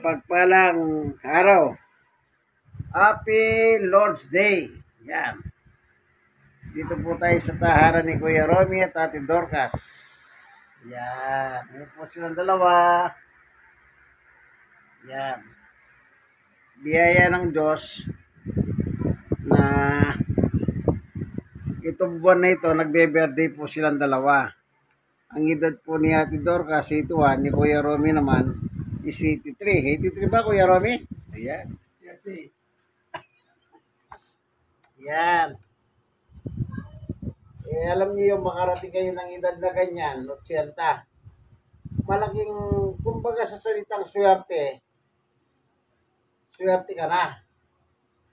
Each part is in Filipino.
mapagpalang araw. Happy Lord's Day. Yan. Dito po tayo sa tahanan ni Kuya Romy at Ate Dorcas. Yan. Yan po silang dalawa. Yan. Biyaya ng Diyos na itong buwan na ito, nagbe-birthday po silang dalawa. Ang edad po ni Ate Dorcas, 81, ni Kuya Romy naman is 83. 83 ba, Kuya Romy? Ayan. Yan. Alam niyo yung makarating kayo ng edad na ganyan, 80. Malaking, kumbaga sa salitang swerte, swerte ka na.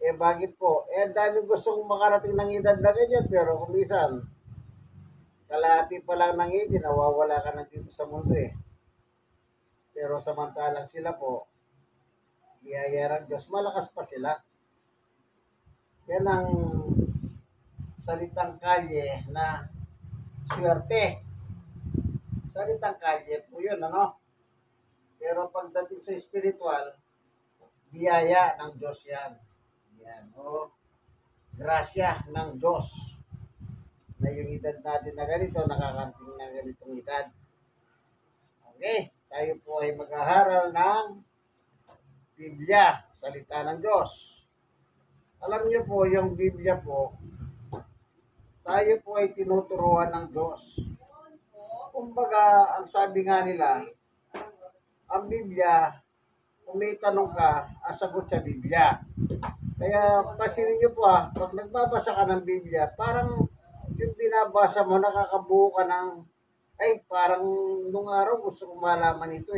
Bakit po? Dami gustong makarating ng edad na ganyan, pero kung minsan, kalahati pa lang ng edad, nawawala ka na dito sa mundo Pero samantalang sila po, biyaya ng Diyos, malakas pa sila. Yan ang salitang kalye na swerte. Salitang kalye po yun, ano? Pero pagdating sa spiritual, biyaya ng Diyos yan. Yan, grasya ng Diyos. Na yung edad natin na ganito, nakakarating na ganitong edad. Okay, tayo po ay mag-aaral ng Biblia, salita ng Diyos. Alam niyo po, yung Biblia po, tayo po ay tinuturuan ng Diyos. Kumbaga, ang sabi nga nila, ang Biblia, kung may tanong ka, sagot sa Biblia. Kaya pasinin niyo po pag nagbabasa ka ng Biblia, parang yung binabasa mo, nakakabuo ka ng, parang nung araw gusto kong malaman ito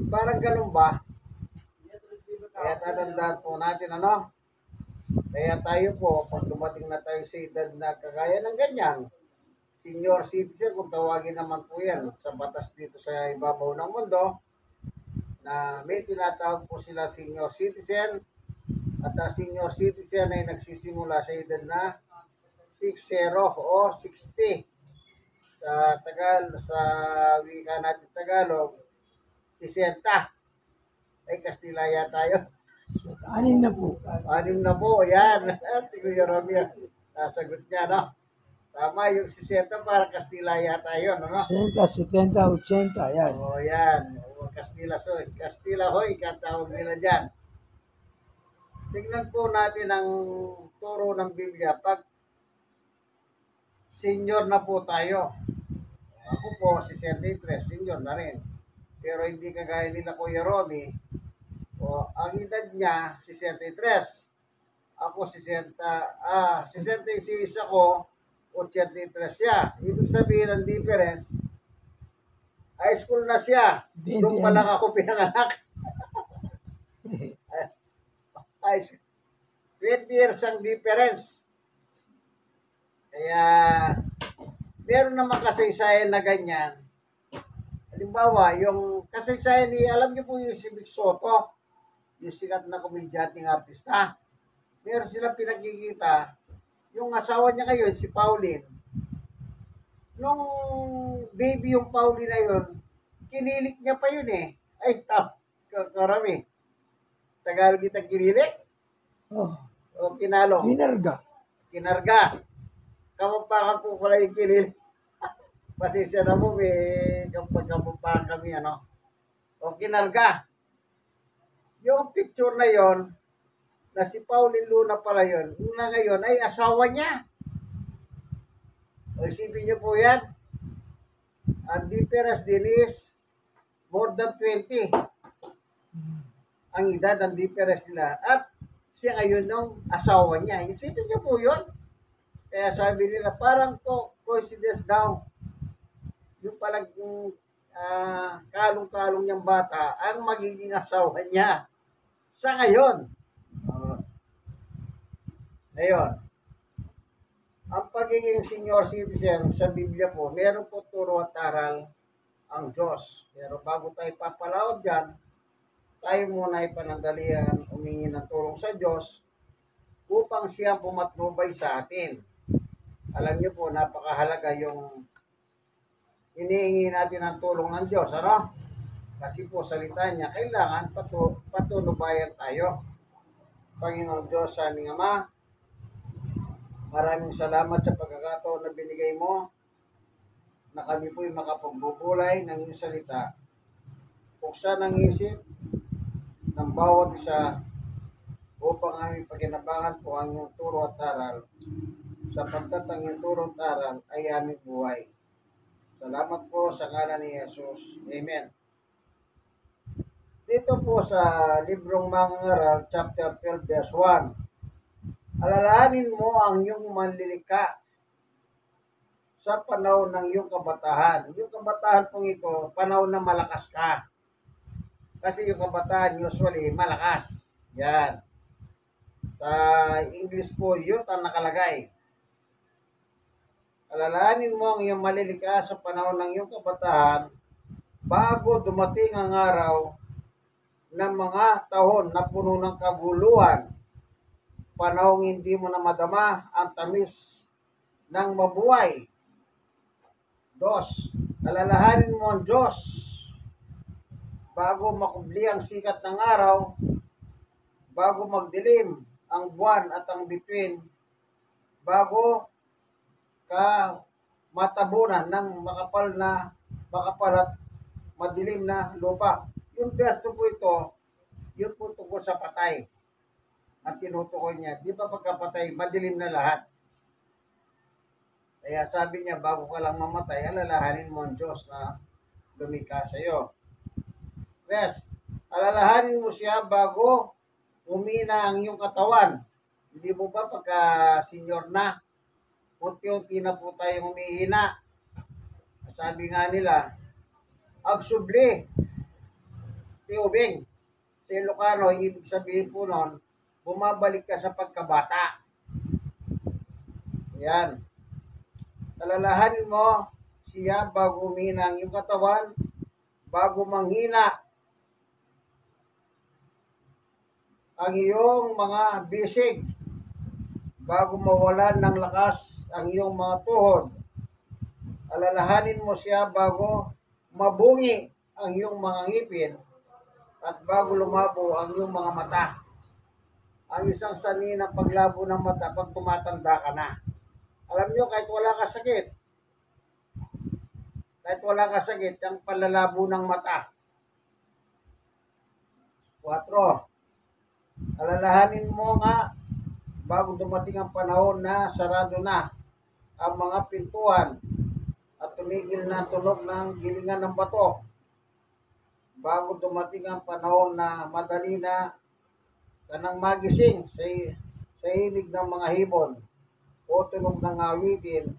Parang ganun ba? Kaya tatandaan po natin, ano? Kaya tayo po, pag dumating na tayo sa edad na kagaya ng ganyan, senior citizen, kung tawagin naman po yan sa batas dito sa ibabaw ng mundo, na may tinatawag po sila senior citizen, at ang senior citizen ay nagsisimula sa edad na 60 o 60. Sa wika natin Tagalog, 60. Ay, Kastila yata yun. 6 na po. 6 na po, yan. Kuya Romy, nasagot niya, no? Tama, yung 60 para Kastila yata yun, no? 60, 70, 80, yan. Yan. Kastila, Kastila hoy, katawag nila dyan. Tignan po natin ang turo ng Biblia. Pag senior na po tayo, ako po, 63, senior na rin. Pero hindi kagaya nila Kuya Romy, ang edad niya, 63. Ako, 66 ako, 83 siya. Ibig sabihin ng difference, high school na siya. Doon pa lang ako pinanganak. 20 years ang difference. Kaya, meron naman kasaysayan na ganyan. Halimbawa, yung kasaysayan alam niyo po yung si Vic Soto, yung sikat na komedyanting artista. Meron silang pinagkikita, yung asawa niya ngayon, si Pauline, nung baby yung Pauline na yun, kinilik niya pa yun Ay, karami. Tagalog kitang kinilik? O kinalo? Kinarga. Kamumpakan po pala yung kinilik. Pasensya na po, may kamumpakan kami, ano? O kinarga. Yung picture na yon na si Pauline Luna pala yun, na ngayon ay asawa niya. O isipin niyo po yan, ang difference din is more than 20. Ang edad, ang difference nila. At siya ngayon ng asawa niya. Isipin niyo po yun. Kaya sabi nila, parang coincidence daw. Yung palang kalong-kalong niyang bata, ang magiging asawa niya sa ngayon. Ngayon, ang pagiging senior citizen sa Biblia po, meron po turo at aral ang Diyos. Pero bago tayo papalaod dyan, tayo muna ay panandalian, humingi ng tulong sa Diyos upang siya pumatnubay sa atin. Alam niyo po, napakahalaga yung hinihingi natin ang tulong ng Diyos, ano? Kasi po salita niya, kailangan patunubayan tayo. Panginoong Diyos, sa aming Ama, maraming salamat sa pagkakataon na binigay mo na kami po'y makapagbubulay ng iyong salita. Buksan ang isip ng bawat isa upang aming pagkinabangan po ang iyong turo at aral, sapagkat ang iyong turo at aral ay aming buhay. Salamat po sa ngalan ni Jesus. Amen. Dito po sa librong Mangangaral, chapter 12, verse 1, alalahanin mo ang iyong manlilika sa panahon ng iyong kabatahan. Yung kabatahan pong ito, panahon na malakas ka. Kasi yung kabataan usually malakas. Yan. Sa English po, youth ang nakalagay. Alalahanin mo ang iyong malilika sa panahon ng iyong kabataan bago dumating ang araw ng mga tahon na puno ng kaguluhan. Panahong hindi mo na madama ang tamis ng mabuhay. 2. Alalahanin mo ang Diyos bago makubli ang sikat ng araw, bago magdilim ang buwan at ang bituin, bago ka matabunan ng makapal at madilim na lupa. Yung verso po ito, yun po tungkol sa patay. Ang tinutukoy niya, di ba pagkapatay, madilim na lahat. Kaya sabi niya, bago ka lang mamatay, alalahanin mo ang Diyos na lumikha sa iyo. Yes, alalahanin mo siya bago umina ang iyong katawan. Hindi mo ba pagka senior na, unti-unti na po tayong umihina. Sabi nga nila, agsubli, tiubing. Sa Ilocano, ibig sabihin po nun, bumabalik ka sa pagkabata. Yan. Alalahanin mo siya bago umina ang iyong katawan, bago manghina ang iyong mga bisig, bago mawalan ng lakas ang iyong mga tuhod. Alalahanin mo siya bago mabungi ang iyong mga ngipin at bago lumabo ang iyong mga mata. Ang isang sanhi ng paglabo ng mata pag tumatanda ka na. Alam nyo, kahit wala ka sakit, ang palalabo ng mata. 4. Alalahanin mo nga bago dumating ang panahon na sarado na ang mga pintuan at tumigil na ang tunog ng gilingan ng bato. Bago dumating ang panahon na madali na kanang magising sa hilig ng mga hibon o tunog ng awitin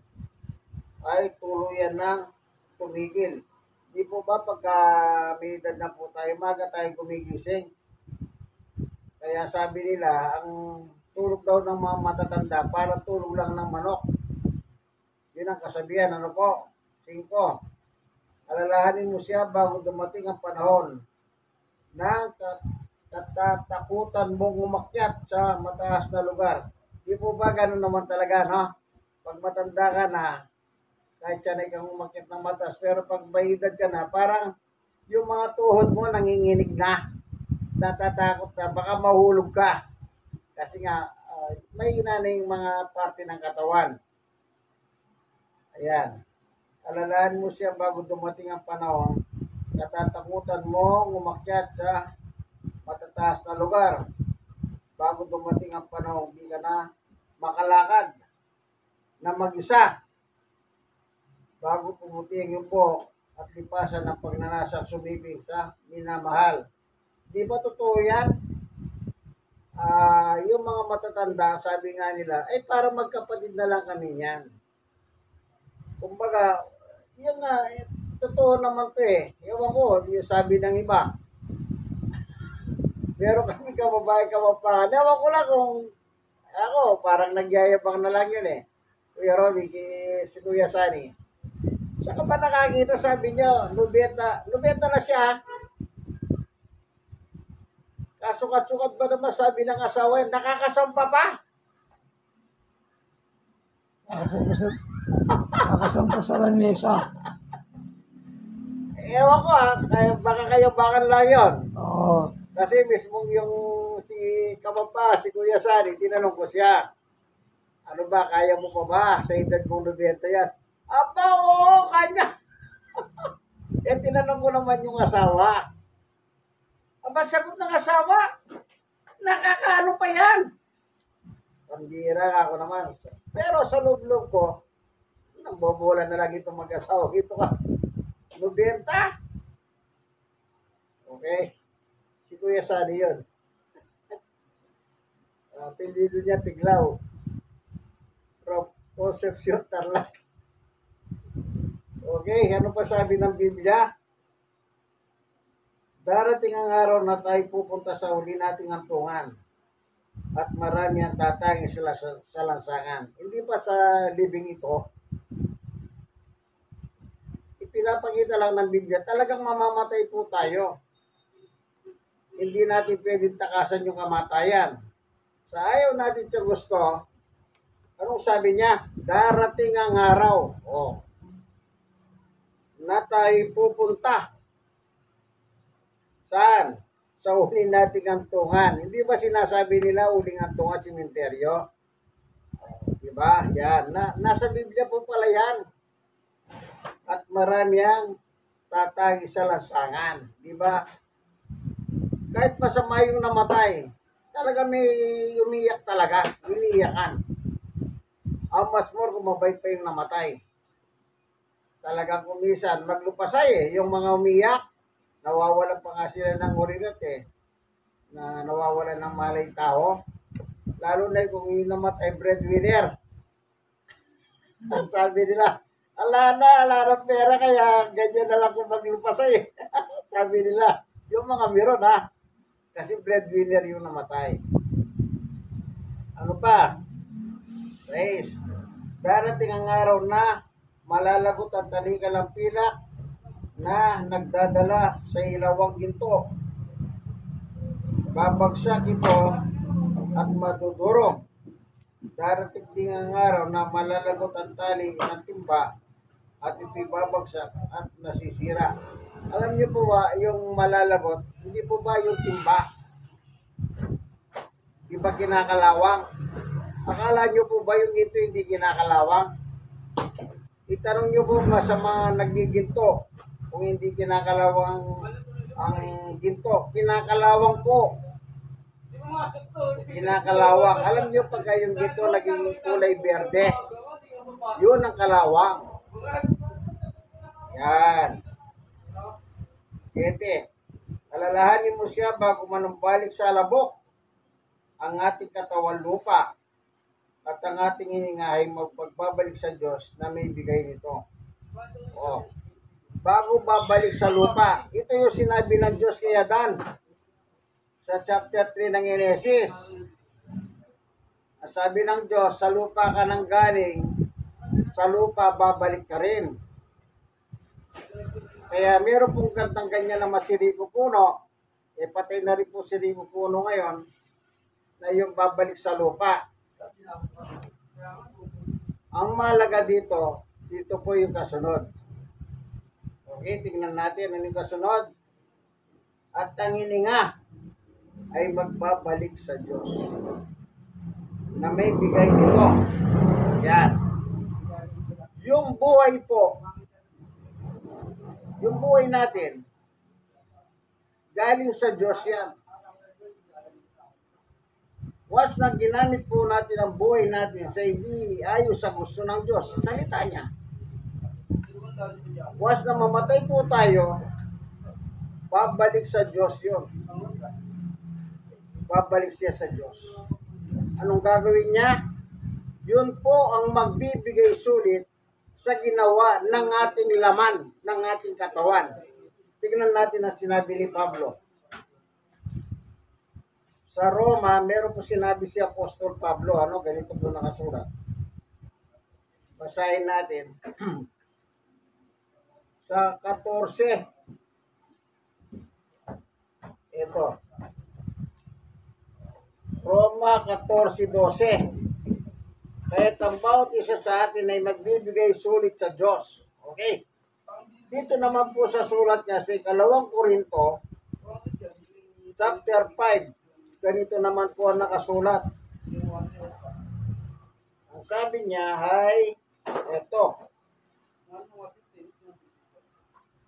ay tuluyan ng tumigil. Di po ba pagka may edad na po tayo, maga tayo gumigising? Kaya sabi nila, ang tulog daw ng mga matatanda, parang tulog lang ng manok. Yun ang kasabihan. Ano po? 5. Alalahanin mo siya bago dumating ang panahon na katatakutan mong umakyat sa mataas na lugar. Di po ba ganun naman talaga, no? Pag matanda ka na, kahit sanay kang umakyat ng mataas, pero pag may edad ka na, parang yung mga tuhod mo nanginginig na. Natatakot na, baka mahulog ka. Kasi nga, may inanay mga parte ng katawan. Ayan. Alalahan mo siya bago dumating ang panahon, natatakutan mo umakyat sa matataas na lugar. Bago dumating ang panahon, hindi ka na makalakad na mag-isa. Bago pumuti ang iyong buhok at lipasan ng pagnanasang sumibing sa minamahal. Di ba totoo yan? Yung mga matatanda, sabi nga nila, para magkapatid na lang kami yan. Kumbaga, yun nga, totoo naman to eh. Ewan ko, yung sabi ng iba. Pero kami kababae, kabapangan, ewan ko lang kung ako, parang nagyayabang na lang yun eh. Kuya Robbie, si Kuya Sani. Saka ba nakakita, sabi niya, lubeta na siya. Kasukat-sukat ba naman sabi ng asawa yun, nakakasampa pa? Nakasampa sa lamesa. ewan ko baka kayo bakan lang yun. Oo. Kasi mismong yung si Kamapa, si Kuya Sani, tinanong ko siya, ano ba, kaya mo pa ba? Sa edad mong 90 yan. Aba, oo, kanya. Eh, tinanong ko naman yung asawa. Aba, sagot ng asawa, nakakaano pa yan? Pambira ako naman. Pero sa loob-loob ko, nagbobola na lang itong mag-asawa. Ito ka, 90? Okay. Si Kuya Sani yun. Pindido niya Tiglaw. From Concepcion, Tarlac. Okay, ano pa sabi ng Biblia? Darating ang araw na tayo pupunta sa huli nating hantungan at marami ang tatangin sila sa lansangan. Hindi pa sa libing ito, ipinapakita lang ng Biblia, talagang mamamatay po tayo. Hindi natin pwedeng takasan yung kamatayan. Sa ayaw natin sa gusto, anong sabi niya? Darating ang araw. Na tayo pupunta. Saan? Sa uling nating hantungan. Hindi ba sinasabi nila uling hantungan simenteryo? Diba? Yan. Nasa Biblia po pala yan. At marami ang tatagi sa lansangan. Diba? Kahit masama yung namatay, talaga may umiyak talaga. Iniyakan. Ang mas more kung mabait pa yung namatay. Talagang kumisan, maglupasay yung mga umiyak. Nawawalan pa nga sila ng urinat na nawawalan ng malay tao. Lalo na kung yung namatay breadwinner. Sabi nila, ala na pera kaya ganyan na lang kung maglupasay. Sabi nila, yung mga meron kasi breadwinner yung namatay. Ano pa? Praise. Darating ang araw na malalagot ang talikal ng pilak na nagdadala sa ilawang ginto. Babagsak ito at madudurog. Darating din ang araw na malalagot ang tali ng timba at ito'y babagsak at nasisira. Alam niyo po ba, yung malalagot, hindi po ba yung timba? Di ba kinakalawang? Akala niyo po ba yung ito hindi kinakalawang? Itanong niyo po ba sa mga nagiginto kung hindi kinakalawang ang ginto? Kinakalawang po. Kinakalawang. Alam niyo pagka yung ginto naging kulay berde, yun ang kalawang. Yan. 7. Alalahanin mo siya bago manumbalik sa labok ang ating katawan lupa at ang ating hininga ay magbabalik sa Diyos na may bigay nito. Bago babalik sa lupa, ito yung sinabi ng Diyos kay Adan sa chapter 3 ng Genesis. Sabi ng Diyos, sa lupa ka nang galing, sa lupa babalik ka rin. Kaya meron pong kantang ganyan na masiriko puno, patay na rin po siriko puno ngayon, na yung babalik sa lupa. Ang mahalaga dito po yung kasunod. Okay, tingnan natin ano yung kasunod. At ang hininga ay magbabalik sa Diyos na may bigay nito. Yan. Yung buhay po, yung buhay natin, galing sa Diyos yan. Once na ginamit po natin ang buhay natin sa hindi ayon sa gusto ng Diyos, sa salita niya. Once na mamatay po tayo, babalik sa Diyos yun. Babalik siya sa Diyos. Anong gagawin niya? Yun po ang magbibigay sulit sa ginawa ng ating laman, ng ating katawan. Tingnan natin ang sinabi ni Pablo. Sa Roma, meron po sinabi si Apostol Pablo, ganito po nakasulat. Basahin natin. Sa 14. Ito. Roma 14:12. Kahit ang bawat isa sa atin ay magbibigay sulit sa Diyos. Okay? Dito naman po sa sulat niya sa 2 Korinto, chapter 5, ganito naman po ang nakasulat. Ang sabi niya ay, eto,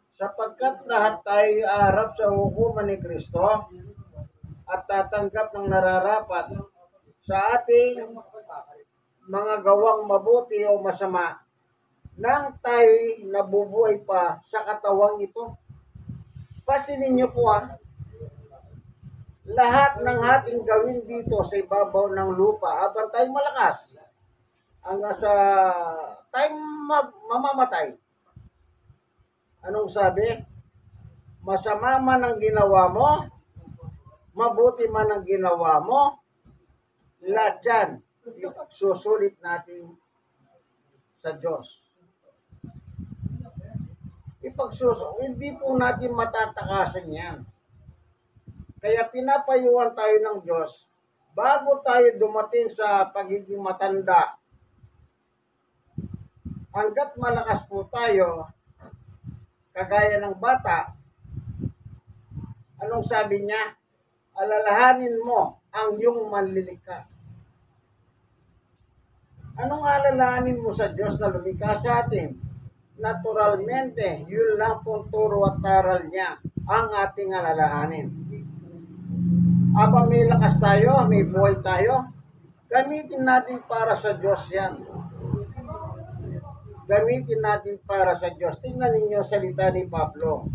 sapagkat lahat tayo aarap sa hukuman ni Kristo at tatanggap ng nararapat sa ating mga gawang mabuti o masama nang tayo'y nabubuhay pa sa katawang ito. Pasinin niyo po lahat ng ating gawin dito sa ibabaw ng lupa habang tayo malakas hanggang sa tayo mamamatay. Anong sabi? Masama man ang ginawa mo, mabuti man ang ginawa mo, lahat yan, ipagsusulit natin sa Diyos. Hindi po natin matatakasan yan. Kaya pinapayuhan tayo ng Diyos bago tayo dumating sa pagiging matanda. Hanggat malakas po tayo, kagaya ng bata, anong sabi niya? Alalahanin mo ang iyong manlilikha. Anong alalahanin mo sa Diyos na lumikha sa atin? Naturalmente, yun lang pong turo at taral niya ang ating alalahanin. Habang may lakas tayo, may buhay tayo, gamitin natin para sa Diyos yan. Gamitin natin para sa Diyos. Tingnan ninyo salita ni Pablo.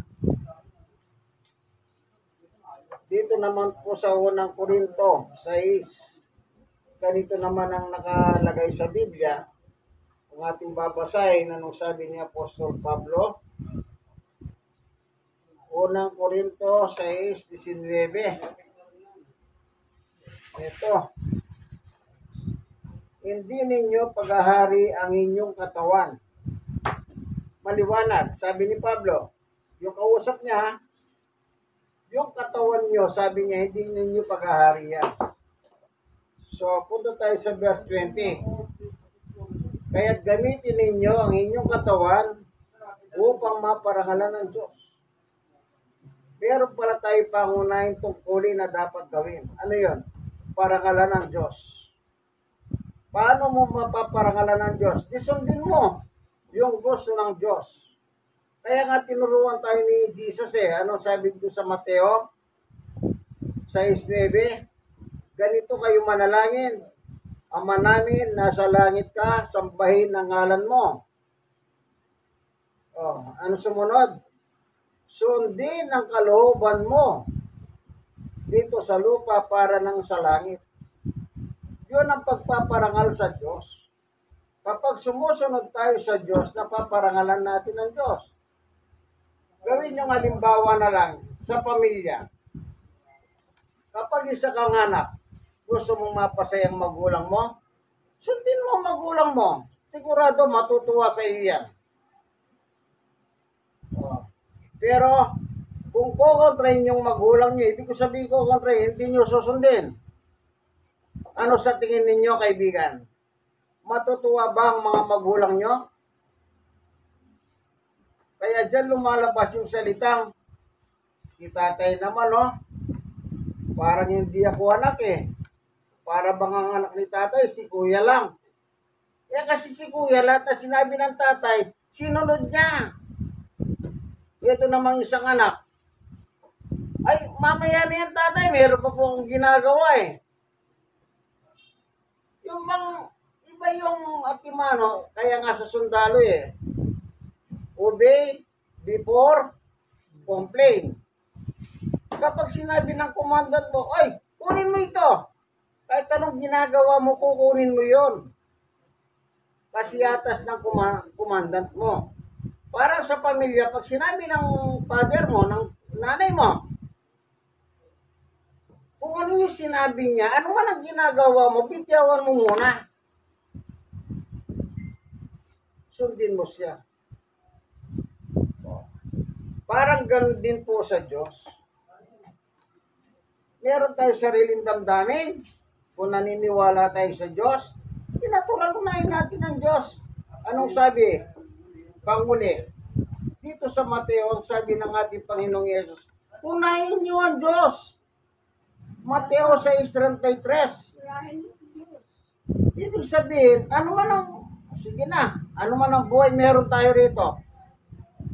Dito naman po sa 1 Korinto 6, ganito naman ang nakalagay sa Biblia. Kung ating babasahin, anong sabi ni Apostol Pablo? 1 Korinto 6:19. Ito. Hindi ninyo paghahari ang inyong katawan. Maliwanag, sabi ni Pablo. Yung kausap niya, yung katawan nyo, sabi niya, hindi ninyo paghahari yan. So, punta tayo sa verse 20. Kaya't gamitin ninyo ang inyong katawan upang maparangalan ng Diyos. Pero pala tayo pangunahing tungkulin na dapat gawin. Ano yon? Parangalan ng Diyos. Paano mo mapaparangalan ng Diyos? Disundin mo yung gusto ng Diyos. Kaya nga tinuruan tayo ni Jesus Ano sabi ko sa Mateo 6:9? Ganito kayo manalangin. Ama namin, nasa langit ka, sambahin ang ngalan mo. Ano sumunod? Sundin ang kalooban mo dito sa lupa para nang sa langit. Yun ang pagpaparangal sa Diyos. Kapag sumusunod tayo sa Diyos, napaparangalan natin ang Diyos. Gawin yung halimbawa na lang sa pamilya. Kapag isa kang anak, gusto mong mapasaya ang magulang mo, sundin mo ang magulang mo. Sigurado matutuwa sa iyo yan. Pero, kung kukontrahin yung magulang niyo, ibig ko sabihin kukontrahin, hindi niyo susundin. Ano sa tingin ninyo, kaibigan? Matutuwa ba ang mga magulang niyo? Kaya dyan lumalabas yung salitang, si tatay naman, parang hindi ako anak Para bang ang anak ni tatay, si kuya lang. Kasi si kuya, lahat na sinabi ng tatay, sinunod niya. Ito namang isang anak. Ay, mamaya na yan tatay, meron pa po akong ginagawa Yung iba yung atimano, kaya nga sa sundalo obey before complain. Kapag sinabi ng commandant mo, ay, kunin mo ito. Kahit anong ginagawa mo, kukunin mo yon. Kasi atas ng commandant mo. Parang sa pamilya, pag sinabi ng father mo, ng nanay mo, kung ano yung sinabi niya, ano man ang ginagawa mo, bitiyawan mo muna. Sundin mo siya. Parang ganun din po sa Diyos. Meron tayo sariling damdamin. Kung naniniwala tayo sa Diyos, tinaturalunayin natin ang Diyos. Anong sabi? Panguli, dito sa Mateo, ang sabi ng ating Panginoong Yesus, unahin niyo ang Diyos. Mateo 6:33. Ibig sabihin, ano man ang, sige na, ano man ang buhay meron tayo rito.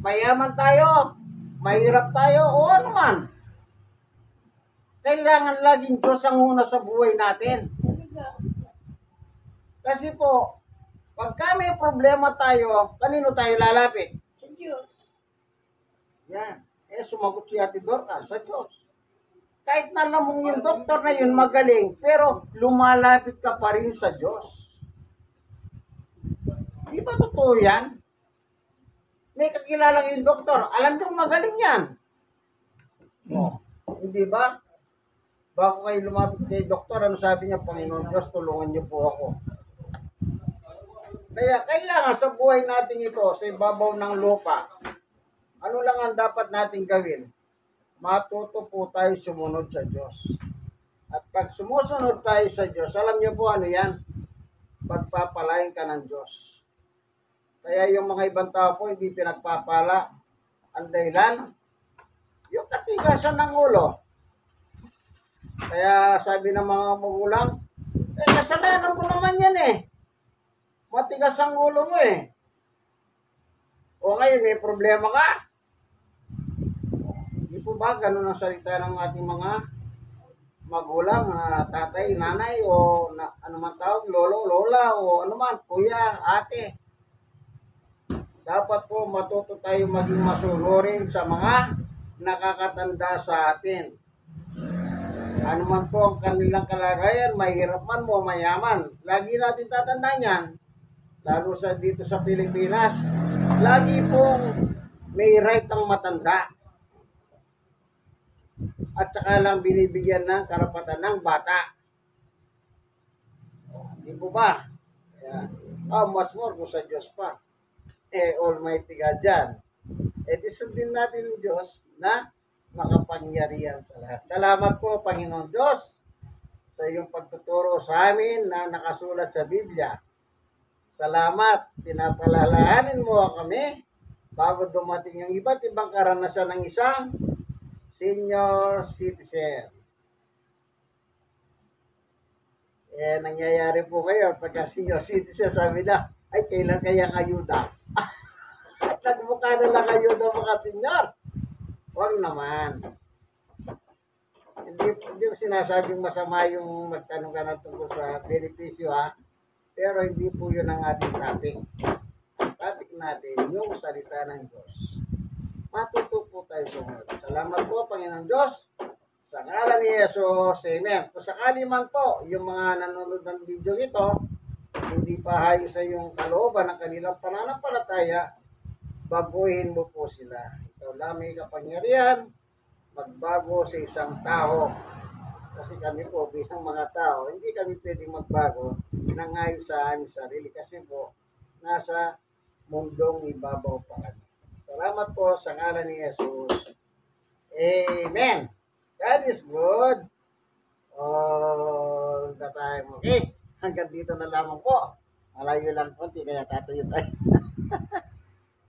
Mayaman tayo, mahirap tayo, o ano man. Kailangan laging Diyos ang una sa buhay natin. Kasi po, pagka may problema tayo, kanino tayo lalapit? Sa Diyos. Yan. Sumagot si Ate Dorcas sa Diyos. Kahit na alam mong yung doktor na yun magaling, pero lumalapit ka pa rin sa Diyos. Di ba totoo yan? May kakilala yung doktor, alam niyong magaling yan. Hindi ba? Bago kayo lumapit kay doktor, ano sabi niya, Panginoon Diyos, tulungan niyo po ako. Kaya kailangan sa buhay natin ito, sa ibabaw ng lupa, ano lang ang dapat natin gawin? Matuto po tayo sumunod sa Diyos. At pag sumusunod tayo sa Diyos, alam niyo po ano yan? Pagpapalain ka ng Diyos. Kaya yung mga ibang tao po hindi pinagpapala. Ang dahilan, yung katigasan ng ulo. Kaya sabi ng mga magulang, kasalanan mo naman yan eh. Matigas ang ulo mo eh. O ngayon may problema ka. Hindi po ba ganun ang salita ng ating mga magulang, tatay, nanay, o ano man tawag, lolo, lola, o ano man, kuya, ate. Dapat po matuto tayo maging masunurin sa mga nakakatanda sa atin. Ano man po ang kanilang kalagayan, mahirap man mo, mayaman. Lagi natin tatandaan yan, lalo sa dito sa Pilipinas. Lagi pong may right ang matanda. At saka lang binibigyan ng karapatan ng bata. Hindi po ba? Kaya, much more kung sa Diyos pa. Almighty God dyan. Sundin natin ng Diyos na makapangyarihan sa lahat. Salamat po, Panginoon Diyos, sa iyong pagtuturo sa amin na nakasulat sa Biblia. Salamat, pinapalalahanin mo kami bago dumating yung iba't ibang karanasan ng isang senior citizen. Nangyayari po kayo pagka senior citizen, sabi na, ay, kailan kaya ayuda? Nagmukha na lang ayuda mga senior. Huwag naman. Hindi ko sinasabing masama yung magtanong ka na tungkol sa benepisyo, ha? Pero hindi po yun ang ating topic. Ang topic natin, yung salita ng Diyos. Matuto po tayo sumunod. Salamat po, Panginoon Diyos. Sa ngalan ni Jesus, Amen. Kung sakali man po, yung mga nanonood ng video ito, hindi pa hayo sa yung kalooban ng kanilang pananampalataya, baguhin mo po sila. Ikaw lang may kapangyarihan, magbago sa isang tao. Kasi kami po bilang mga tao, hindi kami pwedeng magbago nang ayon sa aming sarili. Kasi po, nasa mundong ibabaw pa kami. Salamat po sa ngalan ni Jesus. Amen. God is good all the time. Okay? Hanggang dito na lamang po. Malayo lang konti, kaya tatayo tayo.